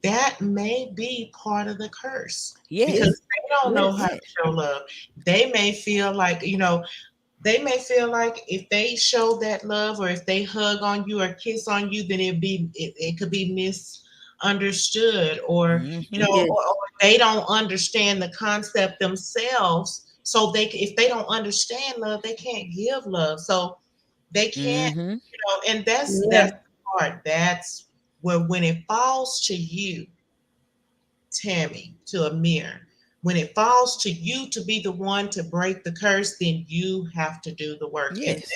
That may be part of the curse because Yes. they don't know Yes. how to Yeah. show love. They may feel like, they may feel like if they show that love or if they hug on you or kiss on you, then it could be misunderstood, or Hmm. or Yes. they don't understand the concept themselves. So if they don't understand love, they can't give love. So they can't, Hmm. and that's Yeah. the part. That's where when it falls to you, Tammey, to Amir, when it falls to you to be the one to break the curse, then you have to do the work. And Yes.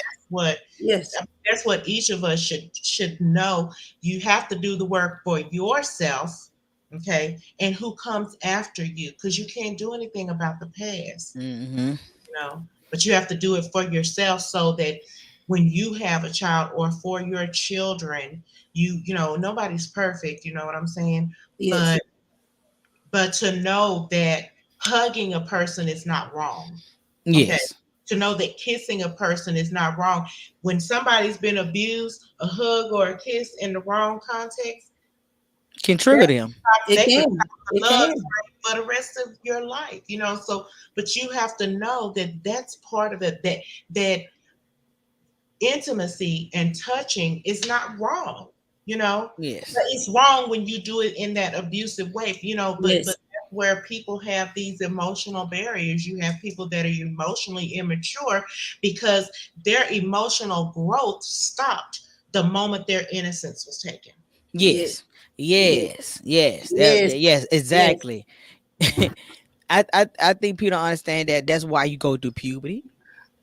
Yes. that's what each of us should know. You have to do the work for yourself, okay? And who comes after you, because you can't do anything about the past, Hmm. but you have to do it for yourself so that when you have a child or for your children, nobody's perfect, you know what I'm saying? Yes. But to know that hugging a person is not wrong. Okay. Yes. To know that kissing a person is not wrong. When somebody's been abused, a hug or a kiss in the wrong context, Can trigger that them. It they could can. stop the It love can. train for the rest of your life. So, but you have to know that that's part of it. That intimacy and touching is not wrong, but Yes. it's wrong when you do it in that abusive way, but Yes. that's where people have these emotional barriers. You have people that are emotionally immature because their emotional growth stopped the moment their innocence was taken. Yes. Yes. Yes. Yes. Yes. Yes. Exactly. Mhm, I think people don't understand that. That's why you go through puberty.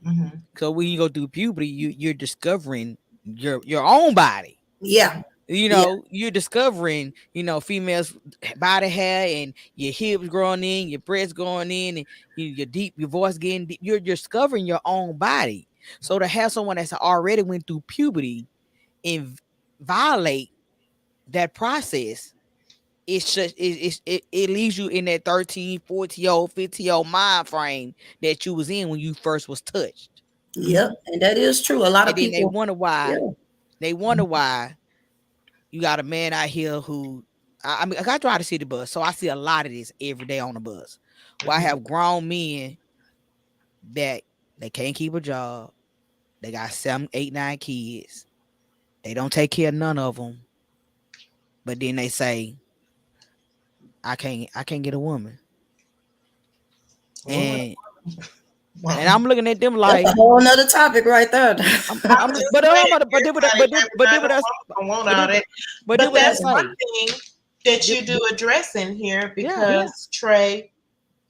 mhm, So when you go through puberty, you're discovering your own body. Yeah. You Yeah. know, you're discovering, females body hair and your hips growing in, your breasts going in, and your voice getting deep. You're discovering your own body. So to have someone that's already went through puberty and violate that process, it's just it leaves you in that 13, 14-year-old, 50-year-old mind frame that you was in when you first was touched. Yep. mhm, And that is true. A lot of And then people. Yeah. they wonder why you got a man out here who I mean I drive to see the bus, so I see a lot of this every day on the bus. Where I mhm. have grown men that they can't keep a job, they got 7, 8, 9 kids, they don't take care of none of them, but then they say I can't get a woman, Well, and well, I'm looking at them That's a like whole nother topic right there. I'm just but saying, but then everybody what else don't want but all then that. but then But what I that's Yeah. one say thing that Then- you do address in here yeah because Trey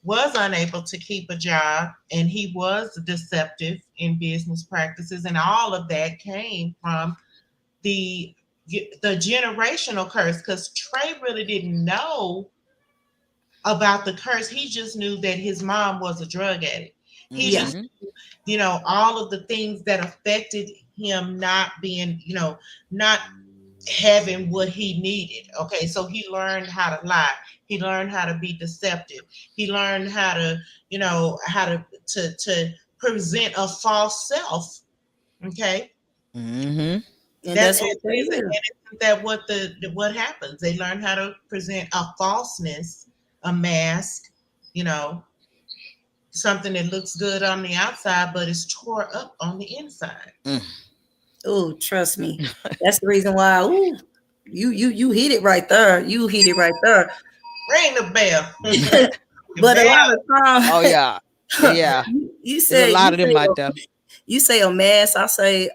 was unable to keep a job and he was deceptive in business practices, and all of that came from the the generational curse because Trey really didn't know about the curse. He just knew that his mom was a drug addict. He Yeah. just, mm-hmm, all of the things that affected him not being, not having what he needed. Okay, so he learned how to lie. He learned how to be deceptive. He learned how to, how to present a false self. Okay, mm-hmm. And that that's what that is. isn't that what happens? They learn how to present a falseness, a mask, you know, something that looks good on the outside but is tore up on the inside. Oh, trust me. That's the reason why. Ooh, you hit it right there. You hit it right there. Ring the bell. The But a lot bell. of Oh time, yeah, yeah. you There's a say lot you of them say out there. you say a mass. I say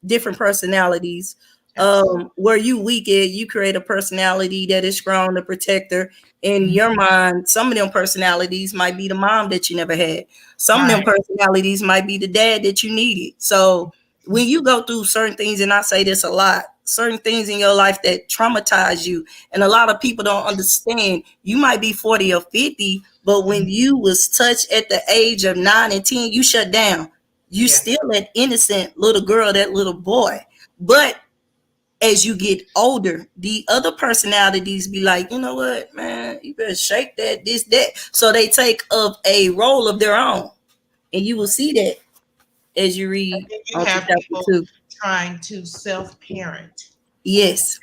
different personalities. Absolutely. Where you weak at, you create a personality that is strong, the protector. In Mhm. your mind, some of them personalities might be the mom that you never had. Some of them Right. personalities might be the dad that you needed. So when you go through certain things, and I say this a lot, certain things in your life that traumatize you, and a lot of people don't understand. You might be 40 or 50, but when you was touched at the age of 9 and 10, you shut down. You Yeah. still that innocent little girl, that little boy. But as you get older, the other personalities be like, you know what, man, you better shake that, this, that. So they take up a role of their own. And you will see that as you And read then you on to have chapter people 2. trying to self-parent, Yes.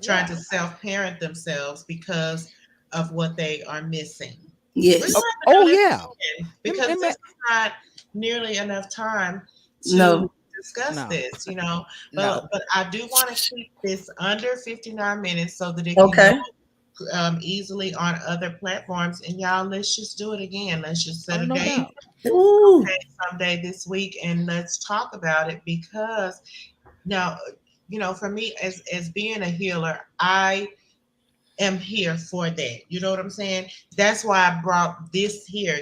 trying Yeah. to self-parent themselves because of what they are missing. We're Yes. going Oh, to have to oh do this yeah. again Them, because them, this is not nearly enough time to No. discuss no, this, no. but I do want to keep this under 59 minutes so that it can go Okay. easily on other platforms. And y'all, let's just do it again. Let's just set Oh, a no date, doubt. Ooh. okay, someday this week, and let's talk about it because now, for me as being a healer, I am here for that. You know what I'm saying? That's why I brought this here,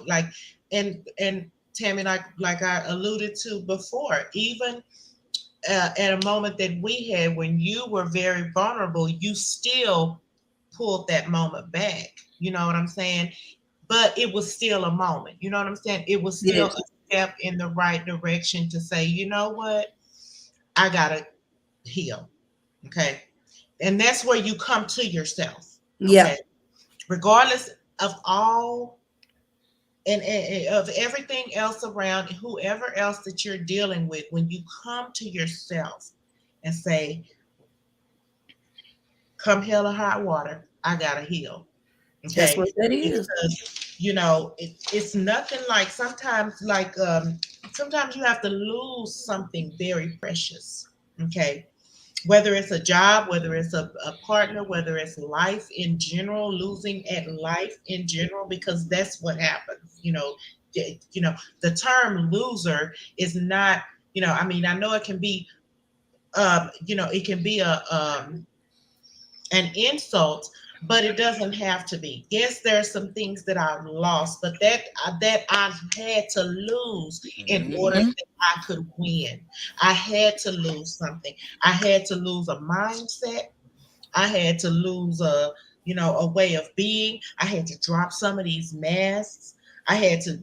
like and Tammy, like I alluded to before, even at a moment that we had when you were very vulnerable, you still pulled that moment back. You know what I'm saying? But it was still a moment. You know what I'm saying? It was still Yes. a step in the right direction to say, you know what? I gotta heal. Okay. And that's where you come to yourself. Yeah. Okay. Regardless of all and of everything else around, whoever else that you're dealing with, when you come to yourself and say, come hell or high water, I gotta heal. That's Okay. what that is. Because it's nothing like sometimes you have to lose something very precious. Okay. Whether it's a job, whether it's a partner, whether it's life in general, losing at life in general, because that's what happens. The term loser is not, I mean, I know it can be it can be an insult, but it doesn't have to be. Yes, there are some things that I've lost, but that I've had to lose in order Mhm. that I could win. I had to lose something. I had to lose a mindset. I had to lose a way of being. I had to drop some of these masks. I had to,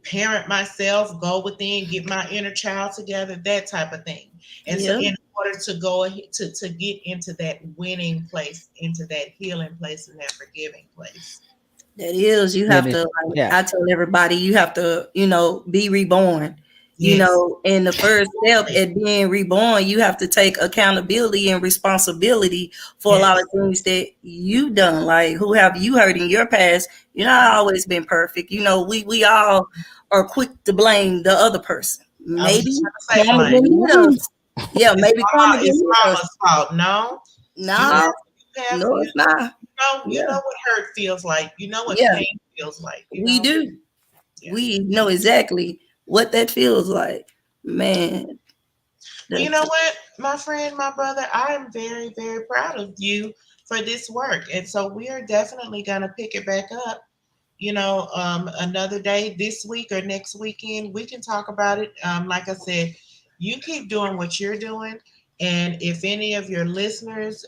parent myself, go within, get my inner child together, that type of thing. And so Yeah, in order to go to get into that winning place, into that healing place and that forgiving place. that is. You That have is, to. Like, yeah. I tell everybody, you have to, be reborn. Yes. And the first step Absolutely. at being reborn, you have to take accountability and responsibility for a lot of Yes. things that you done. Like, who have you hurt in your past? You're not always been perfect. We all are quick to blame the other person. I was Maybe just going to say, karma like, didn't hit Mhm. us. Yeah, maybe karma it's didn't hit us. mama's fault. No, you No, have no, it's not. you Yeah, know what hurt feels like. You know what yeah, pain feels like. we do. Yeah. We know exactly what that feels like. Man, Well, you that's know what, my friend, my brother, I am very, very proud of you for this work. And so we are definitely going to pick it back up, another day this week or next weekend. We can talk about it. Like I said, you keep doing what you're doing. And if any of your listeners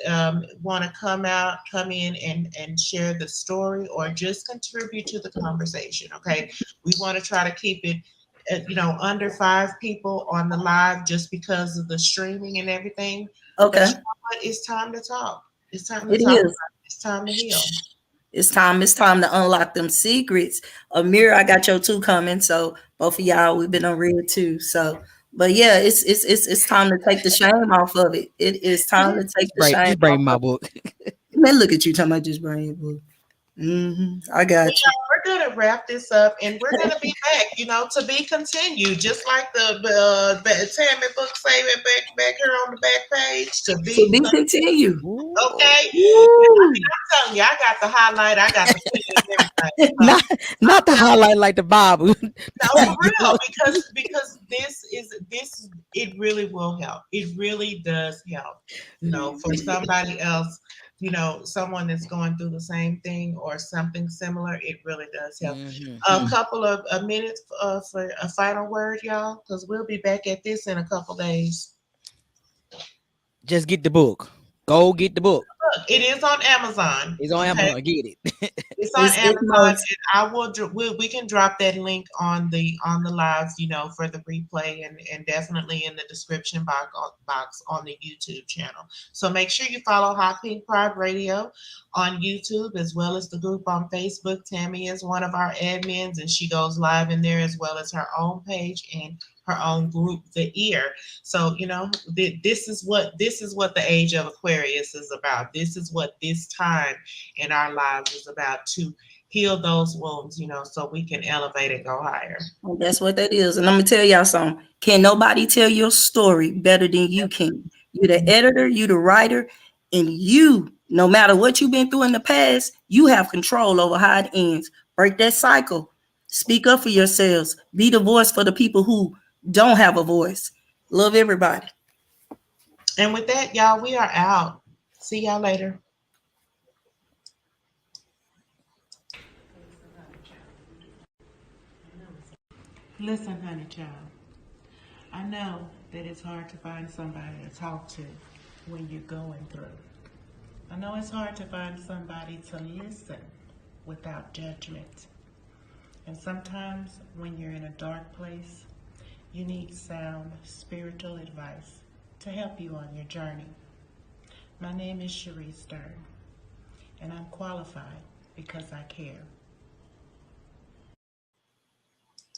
want to come in and share the story or just contribute to the conversation, okay? We want to try to keep it under 5 people on the live just because of the streaming and everything. But you okay. know what? It's time to talk. It's time to It talk about is. it. It's time to heal. It's time. It's time to unlock them secrets. Amir, I got your two coming. So both of y'all, we've been on red too. So, but yeah, it's time to take the shame off of it. It is time to take the shame Just bring off my of book. it. Man, look at you talking about just bring it, boo. I got you. We're gonna wrap this up, and we're gonna be back. To be continued, just like the Tammy book say it back here on the back page. To To be be continued. Ooh. okay. Woo. I'm telling you, I got the highlight, I got the pen and everything. So not not the highlight like the Bible. no, for real, because this it really will help. It really does help. For somebody else, someone that's going through the same thing or something similar, it really does help. Mhm. A couple of minutes for a final word, y'all, because we'll be back at this in a couple days. Just get the book. Go get the book. Look, it is on Amazon. It's on Okay. Amazon. Get it. It's on It's Amazon, most and I will. We can drop that link on the live, for the replay, and definitely in the description box on the YouTube channel. So make sure you follow Hot Pink Pride Radio on YouTube as well as the group on Facebook. Tammy is one of our admins, and she goes live in there as well as her own page and her own group, The Ear. So this is what the age of Aquarius is about. This is what this time in our lives is about, to heal those wounds, so we can elevate and go higher. That's what that is. And I'm gonna tell y'all something. Can nobody tell your story better than you can? You the editor, you the writer, and you, no matter what you've been through in the past, you have control over how it ends. Break that cycle. Speak up for yourselves. Be the voice for the people who don't have a voice. Love everybody. And with that, y'all, we are out. See y'all later. Listen, honey child, I know that it's hard to find somebody to talk to when you're going through. I know it's hard to find somebody to listen without judgment. And sometimes when you're in a dark place, you need sound spiritual advice to help you on your journey. My name is Cherie Stern, and I'm qualified because I care.